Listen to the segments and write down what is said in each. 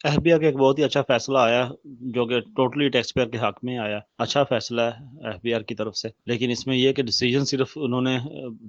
F B آئی کا ایک بہت ہی اچھا فیصلہ آیا جو کہ ٹوٹلی ٹیکس پیئر کے حق میں آیا. اچھا فیصلہ ہے ایف بی آر کی طرف سے، لیکن اس میں یہ کہ ڈیسیجن صرف انہوں نے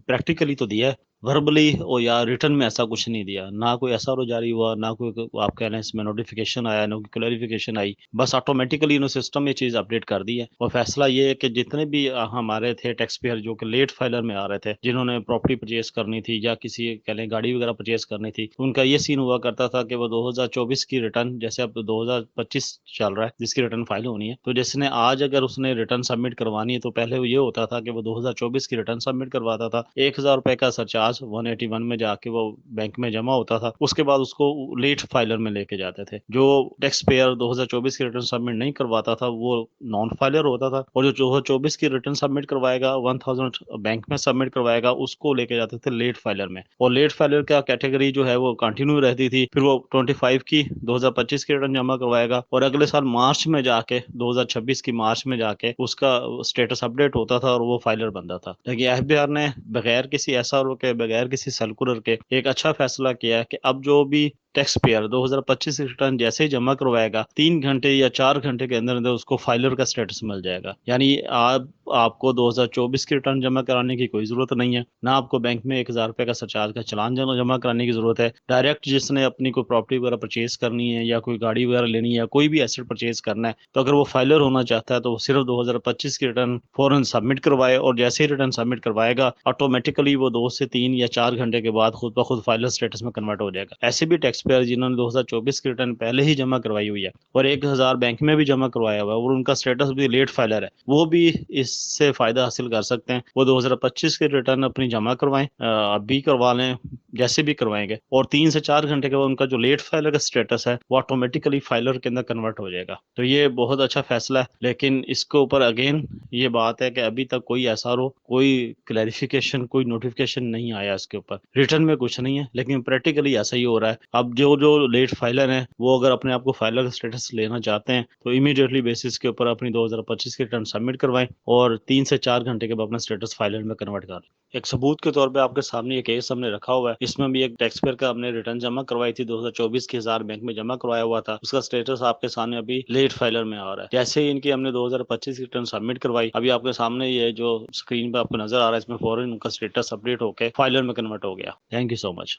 پریکٹیکلی تو دیا ہے، وربلی اور یا ریٹن میں ایسا کچھ نہیں دیا. نہ کوئی ایس آر او جاری ہوا، نہ کوئی آپ کہہ لیں اس میں نوٹیفیکیشن آیا، نہ کوئی کلیریفیکیشن آئی. بس آٹومیٹیکلی انہوں سسٹم یہ چیز اپڈیٹ کر دی ہے. اور فیصلہ یہ ہے کہ جتنے بھی ہمارے تھے ٹیکس پیئر جو کہ لیٹ فائلر میں آ رہے تھے، جنہوں نے پراپرٹی پرچیز کرنی تھی یا کسی کہہ لیں گاڑی وغیرہ پرچیز کرنی تھی، ان کا یہ سین ہوا کرتا تھا کہ وہ 2024 کی ریٹرن، جیسے اب 2025 چل رہا ہے جس کی ریٹرن فائل ہونی ہے، تو جس نے آج اگر اس نے ریٹرن سبمٹ کروانی ہے تو پہلے وہ یہ ہوتا تھا کہ وہ 2024 کی ریٹرن سبمٹ کرواتا تھا. 1,000 روپے کا سرچارج 181 میں جا کے وہ بینک میں جمع ہوتا تھا. اس کے بعد اس کو لیٹ فائلر میں لے کے جاتے تھے. جو ٹیکس پیئر 2024 کی ریٹرن سبمٹ نہیں کرواتا تھا وہ نان فائلر ہوتا تھا، اور جو 2024 کی ریٹرن سبمٹ کروائے گا 1000 بینک میں سبمٹ کروائے گا، اس کو لے کے جاتے تھے لیٹ فائلر میں. اور لیٹ فائلر کا کیٹیگری جو ہے وہ کنٹینیو رہتی تھی. پھر وہ 25 کی 2025 کی ریٹرن جمع کروائے گا، اور اگلے سال مارچ میں جا کے 2026 کی مارچ میں جا کے اس کا اسٹیٹس اپڈیٹ ہوتا تھا اور وہ فائلر بنتا تھا. لیکن ایف بی آر نے بغیر کسی ایس آر او کے، بغیر کسی سرکولر کے ایک اچھا فیصلہ کیا ہے کہ اب جو بھی ٹیکس پیئر 2025 ریٹرن جیسے ہی جمع کروائے گا، 3 گھنٹے یا 4 گھنٹے کے اندر اندر اس کو فائلر کا اسٹیٹس مل جائے گا. یعنی آپ کو 2024 کی ریٹرن جمع کرانے کی کوئی ضرورت نہیں ہے، نہ آپ کو بینک میں 1,000 روپے کا سرچارج کا چلان جمع کرانے کی ضرورت ہے. ڈائریکٹ جس نے اپنی کوئی پراپرٹی وغیرہ پرچیز کرنی ہے یا کوئی گاڑی وغیرہ لینی ہے یا کوئی بھی ایسٹ پرچیز کرنا ہے، تو اگر وہ فائلر ہونا چاہتا ہے تو وہ صرف 2025 کی ریٹرن فوراً سبمٹ کروائے، اور جیسے ہی ریٹرن سبمٹ کروائے گا آٹومیٹیکلی وہ 2 سے 3 یا 4 گھنٹے کے بعد خود بخود فائلر اسٹیٹس میں کنورٹ ہو جائے گا. ایسے بھی ٹیکس پیئر جنہوں نے 2024 کی ریٹرن پہلے ہی جمع کروائی ہوئی ہے اور 1,000 بینک میں بھی جمع کروایا ہوا ہے اور ان کا اسٹیٹس بھی لیٹ فائلر ہے، وہ بھی اس سے فائدہ حاصل کر سکتے ہیں. وہ 2025 کی ریٹرن اپنی جمع کروائیں، اب بھی کروا لیں جیسے بھی کروائیں گے، اور 3 سے 4 گھنٹے کے بعد ان کا جو لیٹ فائلر کا اسٹیٹس ہے وہ آٹومیٹیکلی فائلر کے اندر کنورٹ ہو جائے گا. تو یہ بہت اچھا فیصلہ ہے. لیکن اس کے اوپر اگین یہ بات ہے کہ ابھی تک کوئی ایسا کوئی کلیریفیکیشن، کوئی نوٹیفیکیشن نہیں آیا اس کے اوپر. ریٹرن میں کچھ نہیں ہے لیکن پریکٹیکلی ایسا ہی ہو رہا ہے. اب جو لیٹ فائلر ہیں وہ اگر اپنے آپ کو فائلر کا اسٹیٹس لینا چاہتے ہیں تو امیڈیٹلی بیسس کے اوپر اپنی 2025 کی ریٹرن سبمٹ کروائیں اور 3 سے 4 گھنٹے کے بعد اپنا اسٹیٹس فائلر میں کنورٹ کر لیں. ایک ثبوت کے طور پہ آپ کے سامنے یہ کیس ہم نے رکھا ہوا ہے. اس میں بھی ایک ٹیکس پیئر کا ہم نے ریٹرن جمع کروائی تھی 2024 کی، 1,000 بینک میں جمع کروایا ہوا تھا. اس کا اسٹیٹس آپ کے سامنے ابھی لیٹ فائلر میں آ رہا ہے. جیسے ہی ان کی ہم نے 2025 کی ریٹرن سبمٹ کروائی، ابھی آپ کے سامنے یہ جو اسکرین پہ آپ کو نظر آ رہا ہے، اس میں فوراً ان کا اسٹیٹس اپڈیٹ ہو کے فائلر میں کنورٹ ہو گیا. Thank you so much.